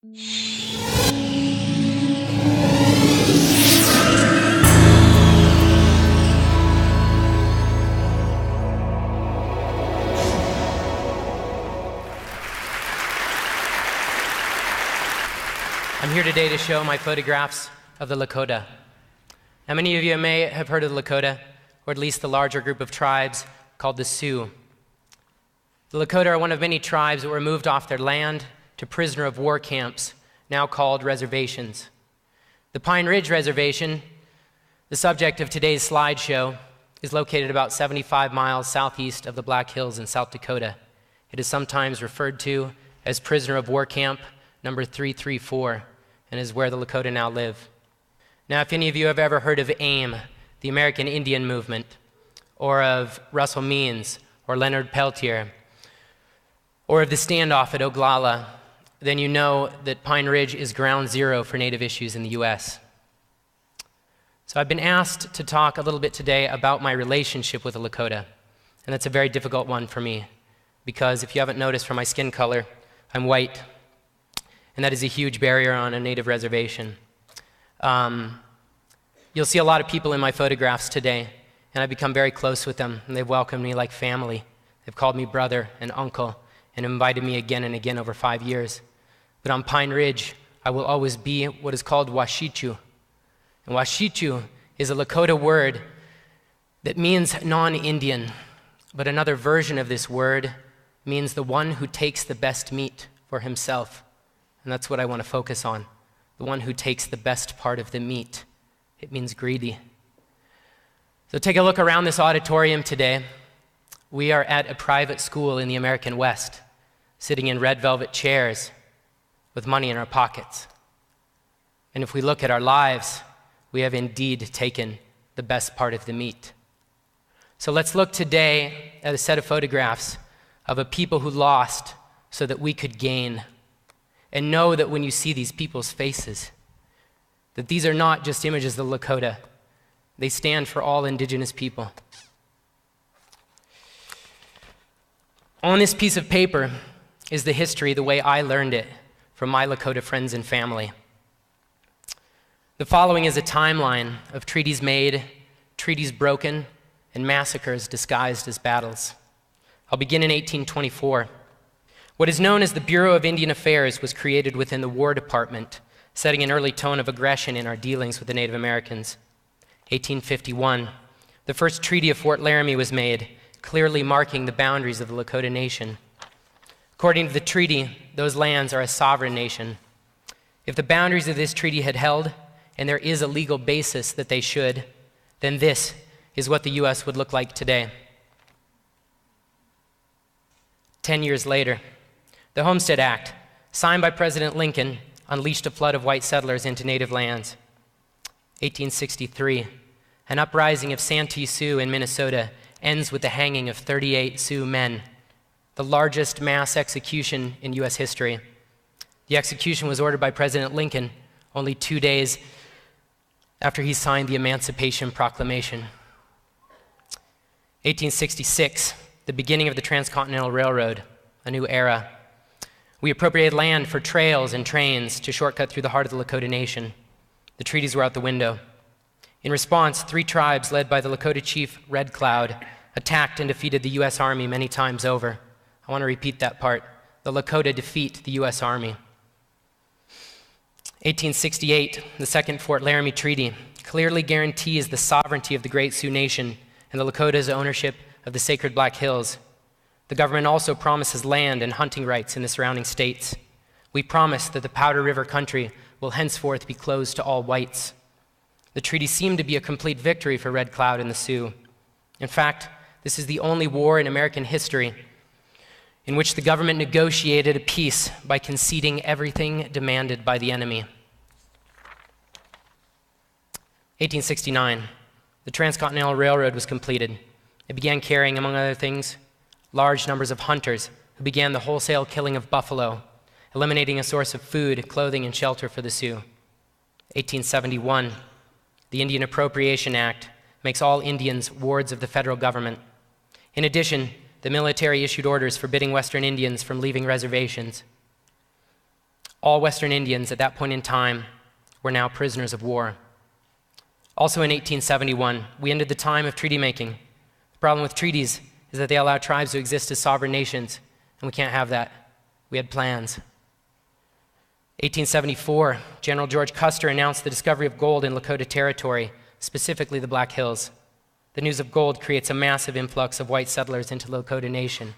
I'm here today to show my photographs of the Lakota. Now, many of you may have heard of the Lakota, or at least the larger group of tribes called the Sioux. The Lakota are one of many tribes that were moved off their land to prisoner of war camps, now called reservations. The Pine Ridge Reservation, the subject of today's slideshow, is located about 75 miles southeast of the Black Hills in South Dakota. It is sometimes referred to as prisoner of war camp number 334, and is where the Lakota now live. Now, if any of you have ever heard of AIM, the American Indian Movement, or of Russell Means, or Leonard Peltier, or of the standoff at Oglala, then you know that Pine Ridge is ground zero for Native issues in the US. So I've been asked to talk a little bit today about my relationship with the Lakota, and that's a very difficult one for me, because if you haven't noticed from my skin color, I'm white, and that is a huge barrier on a Native reservation. You'll see a lot of people in my photographs today, and I've become very close with them, and they've welcomed me like family. They've called me brother and uncle, and invited me again and again over 5 years. But on Pine Ridge, I will always be what is called Washichu. And Washichu is a Lakota word that means non-Indian, but another version of this word means the one who takes the best meat for himself. And that's what I want to focus on, the one who takes the best part of the meat. It means greedy. So take a look around this auditorium today. We are at a private school in the American West, sitting in red velvet chairs with money in our pockets. And if we look at our lives, we have indeed taken the best part of the meat. So let's look today at a set of photographs of a people who lost so that we could gain. And know that when you see these people's faces, that these are not just images of the Lakota. They stand for all indigenous people. On this piece of paper is the history the way I learned it from my Lakota friends and family. The following is a timeline of treaties made, treaties broken, and massacres disguised as battles. I'll begin in 1824. What is known as the Bureau of Indian Affairs was created within the War Department, setting an early tone of aggression in our dealings with the Native Americans. 1851, the first Treaty of Fort Laramie was made, clearly marking the boundaries of the Lakota Nation. According to the treaty, those lands are a sovereign nation. If the boundaries of this treaty had held, and there is a legal basis that they should, then this is what the U.S. would look like today. 10 years later, the Homestead Act, signed by President Lincoln, unleashed a flood of white settlers into native lands. 1863, an uprising of Santee Sioux in Minnesota ends with the hanging of 38 Sioux men, the largest mass execution in U.S. history. The execution was ordered by President Lincoln only 2 days after he signed the Emancipation Proclamation. 1866, the beginning of the Transcontinental Railroad, a new era. We appropriated land for trails and trains to shortcut through the heart of the Lakota Nation. The treaties were out the window. In response, 3 tribes led by the Lakota chief Red Cloud attacked and defeated the U.S. Army many times over. I want to repeat that part. The Lakota defeat the U.S. Army. 1868, the Second Fort Laramie Treaty clearly guarantees the sovereignty of the Great Sioux Nation and the Lakota's ownership of the sacred Black Hills. The government also promises land and hunting rights in the surrounding states. We promise that the Powder River country will henceforth be closed to all whites. The treaty seemed to be a complete victory for Red Cloud and the Sioux. In fact, this is the only war in American history in which the government negotiated a peace by conceding everything demanded by the enemy. 1869, the Transcontinental Railroad was completed. It began carrying, among other things, large numbers of hunters who began the wholesale killing of buffalo, eliminating a source of food, clothing, and shelter for the Sioux. 1871, the Indian Appropriation Act makes all Indians wards of the federal government. In addition, the military issued orders forbidding Western Indians from leaving reservations. All Western Indians at that point in time were now prisoners of war. Also in 1871, we ended the time of treaty making. The problem with treaties is that they allow tribes to exist as sovereign nations, and we can't have that. We had plans. 1874, General George Custer announced the discovery of gold in Lakota Territory, specifically the Black Hills. The news of gold creates a massive influx of white settlers into Lakota Nation.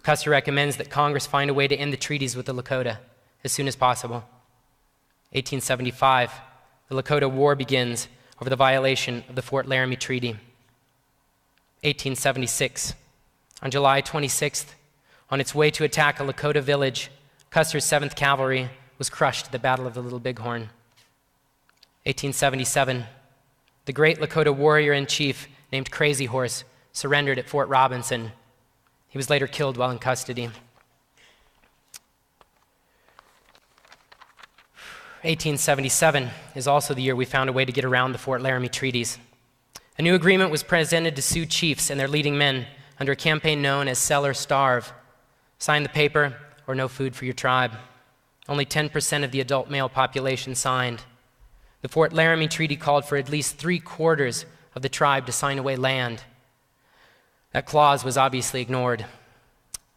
Custer recommends that Congress find a way to end the treaties with the Lakota as soon as possible. 1875, the Lakota War begins over the violation of the Fort Laramie Treaty. 1876, on July 26th, on its way to attack a Lakota village, Custer's 7th Cavalry was crushed at the Battle of the Little Bighorn. 1877, the great Lakota warrior-in-chief named Crazy Horse surrendered at Fort Robinson. He was later killed while in custody. 1877 is also the year we found a way to get around the Fort Laramie treaties. A new agreement was presented to Sioux chiefs and their leading men under a campaign known as Sell or Starve. Sign the paper or no food for your tribe. Only 10% of the adult male population signed. The Fort Laramie Treaty called for at least 3/4 of the tribe to sign away land. That clause was obviously ignored.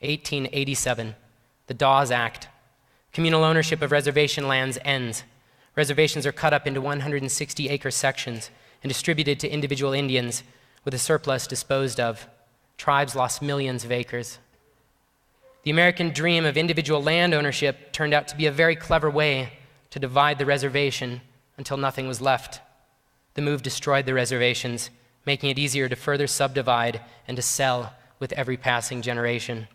1887, the Dawes Act. Communal ownership of reservation lands ends. Reservations are cut up into 160-acre sections and distributed to individual Indians, with the surplus disposed of. Tribes lost millions of acres. The American dream of individual land ownership turned out to be a very clever way to divide the reservation until nothing was left. The move destroyed the reservations, making it easier to further subdivide and to sell with every passing generation.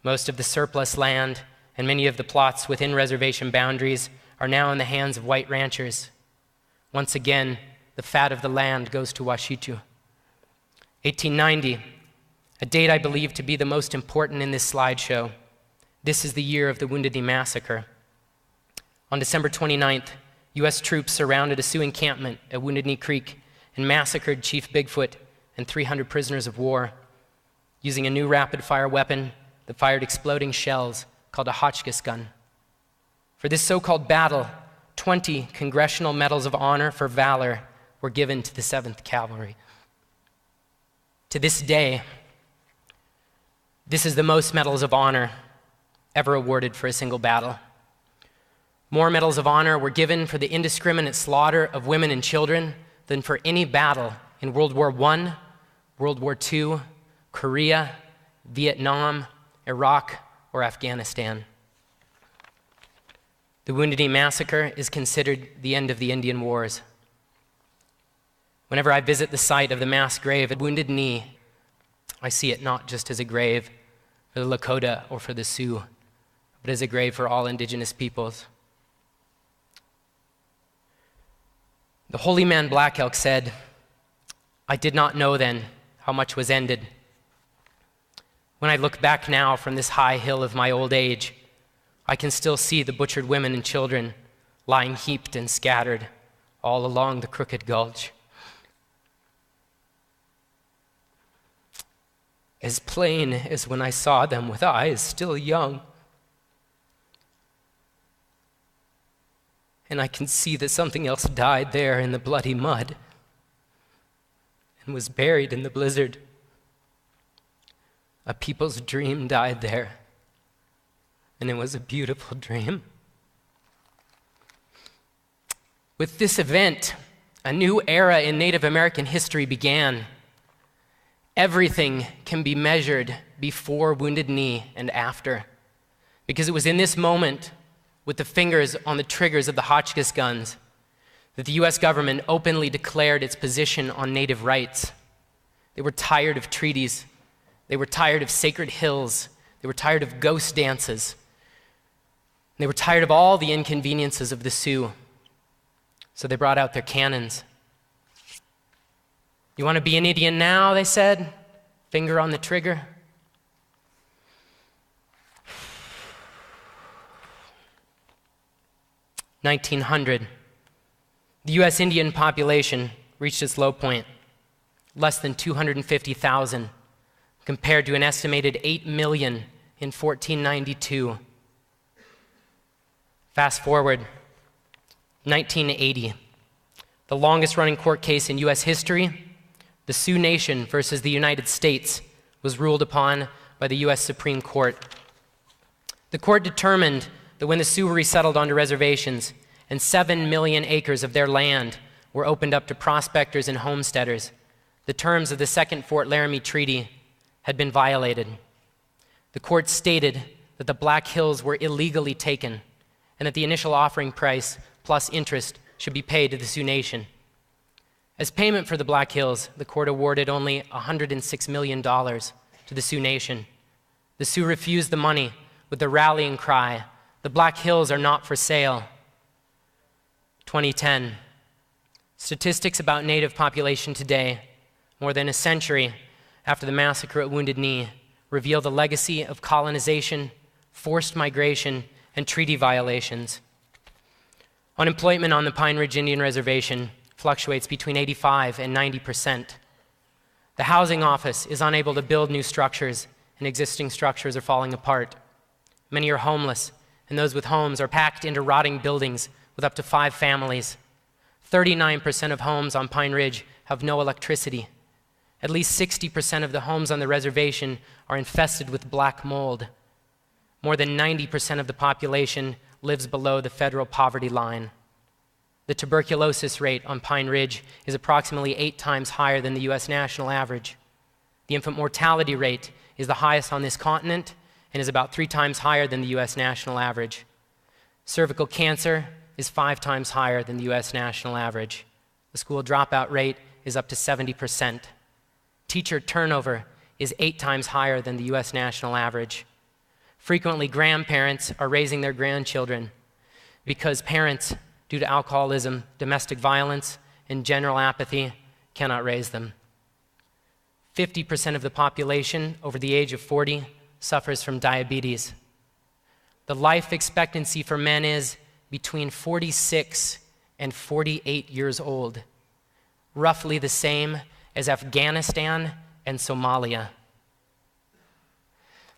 Most of the surplus land and many of the plots within reservation boundaries are now in the hands of white ranchers. Once again, the fat of the land goes to Washichu. 1890, a date I believe to be the most important in this slideshow. This is the year of the Wounded Knee Massacre. On December 29th, U.S. troops surrounded a Sioux encampment at Wounded Knee Creek and massacred Chief Bigfoot and 300 prisoners of war using a new rapid-fire weapon that fired exploding shells called a Hotchkiss gun. For this so-called battle, 20 Congressional Medals of Honor for valor were given to the 7th Cavalry. To this day, this is the most Medals of Honor ever awarded for a single battle. More Medals of Honor were given for the indiscriminate slaughter of women and children than for any battle in World War I, World War II, Korea, Vietnam, Iraq, or Afghanistan. The Wounded Knee Massacre is considered the end of the Indian Wars. Whenever I visit the site of the mass grave at Wounded Knee, I see it not just as a grave for the Lakota or for the Sioux, but as a grave for all indigenous peoples. The holy man Black Elk said, "I did not know then how much was ended. When I look back now from this high hill of my old age, I can still see the butchered women and children lying heaped and scattered all along the crooked gulch. As plain as when I saw them with eyes still young. And I can see that something else died there in the bloody mud and was buried in the blizzard. A people's dream died there, and it was a beautiful dream." With this event, a new era in Native American history began. Everything can be measured before Wounded Knee and after, because it was in this moment, with the fingers on the triggers of the Hotchkiss guns, that the US government openly declared its position on Native rights. They were tired of treaties. They were tired of sacred hills. They were tired of ghost dances. They were tired of all the inconveniences of the Sioux. So they brought out their cannons. "You want to be an Indian now?" they said. Finger on the trigger. In 1900, the US Indian population reached its low point, less than 250,000, compared to an estimated 8 million in 1492. Fast forward, 1980, the longest running court case in US history, the Sioux Nation versus the United States, was ruled upon by the US Supreme Court. The court determined that when the Sioux were resettled onto reservations and 7 million acres of their land were opened up to prospectors and homesteaders, the terms of the Second Fort Laramie Treaty had been violated. The court stated that the Black Hills were illegally taken and that the initial offering price plus interest should be paid to the Sioux Nation. As payment for the Black Hills, the court awarded only $106 million to the Sioux Nation. The Sioux refused the money with the rallying cry, "The Black Hills are not for sale." 2010. Statistics about Native population today, more than a century after the massacre at Wounded Knee, reveal the legacy of colonization, forced migration, and treaty violations. Unemployment on the Pine Ridge Indian Reservation fluctuates between 85 and 90%. The housing office is unable to build new structures, and existing structures are falling apart. Many are homeless, and those with homes are packed into rotting buildings with up to 5 families. 39% of homes on Pine Ridge have no electricity. At least 60% of the homes on the reservation are infested with black mold. More than 90% of the population lives below the federal poverty line. The tuberculosis rate on Pine Ridge is approximately 8 times higher than the US national average. The infant mortality rate is the highest on this continent and is about 3 times higher than the US national average. Cervical cancer is 5 times higher than the US national average. The school dropout rate is up to 70%. Teacher turnover is 8 times higher than the US national average. Frequently, grandparents are raising their grandchildren because parents, due to alcoholism, domestic violence, and general apathy, cannot raise them. 50% of the population over the age of 40 suffers from diabetes. The life expectancy for men is between 46 and 48 years old, roughly the same as Afghanistan and Somalia.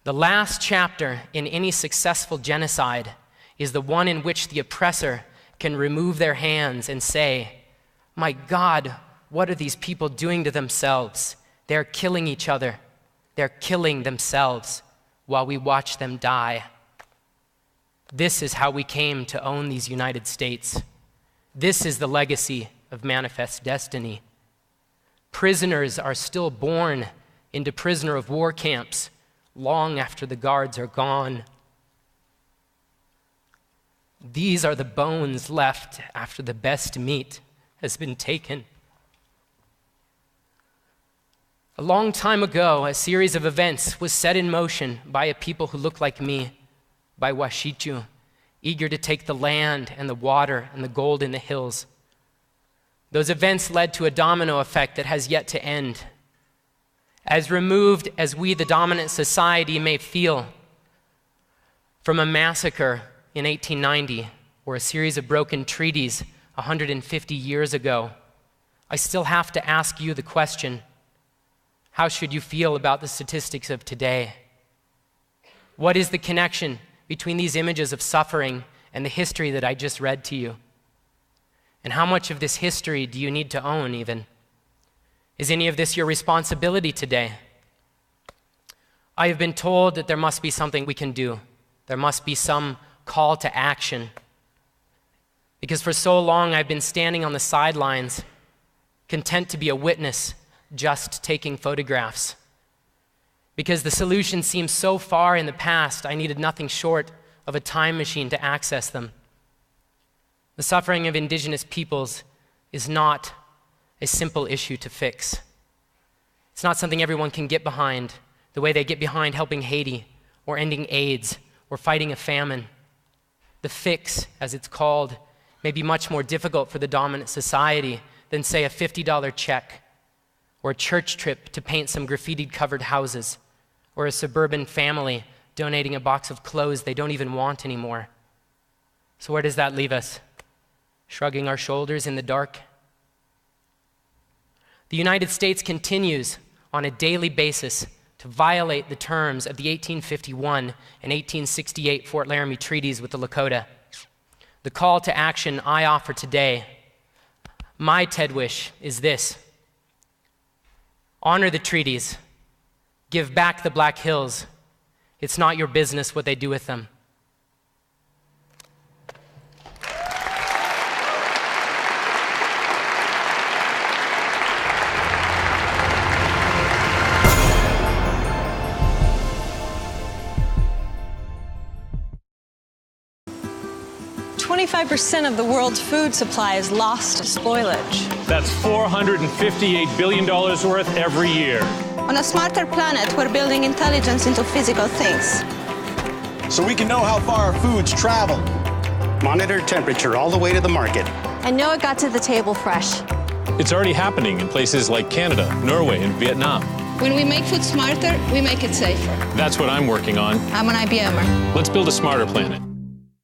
The last chapter in any successful genocide is the one in which the oppressor can remove their hands and say, "My God, what are these people doing to themselves? They're killing each other. They're killing themselves while we watch them die." This is how we came to own these United States. This is the legacy of Manifest Destiny. Prisoners are still born into prisoner of war camps long after the guards are gone. These are the bones left after the best meat has been taken. A long time ago, a series of events was set in motion by a people who look like me, by Washichu, eager to take the land and the water and the gold in the hills. Those events led to a domino effect that has yet to end. As removed as we, the dominant society, may feel from a massacre in 1890 or a series of broken treaties 150 years ago, I still have to ask you the question, how should you feel about the statistics of today? What is the connection between these images of suffering and the history that I just read to you? And how much of this history do you need to own even? Is any of this your responsibility today? I have been told that there must be something we can do. There must be some call to action. Because for so long I've been standing on the sidelines, content to be a witness, just taking photographs. Because the solution seems so far in the past, I needed nothing short of a time machine to access them. The suffering of indigenous peoples is not a simple issue to fix. It's not something everyone can get behind, the way they get behind helping Haiti, or ending AIDS, or fighting a famine. The fix, as it's called, may be much more difficult for the dominant society than, say, a $50 check, or a church trip to paint some graffiti-covered houses, or a suburban family donating a box of clothes they don't even want anymore. So where does that leave us? Shrugging our shoulders in the dark? The United States continues on a daily basis to violate the terms of the 1851 and 1868 Fort Laramie treaties with the Lakota. the call to action I offer today, my TED Wish is this: honor the treaties, give back the Black Hills. It's not your business what they do with them. 25% of the world's food supply is lost to spoilage. That's $458 billion worth every year. On a smarter planet, we're building intelligence into physical things. So we can know how far our foods travel. Monitor temperature all the way to the market. And know it got to the table fresh. It's already happening in places like Canada, Norway, and Vietnam. When we make food smarter, we make it safer. That's what I'm working on. I'm an IBMer. Let's build a smarter planet.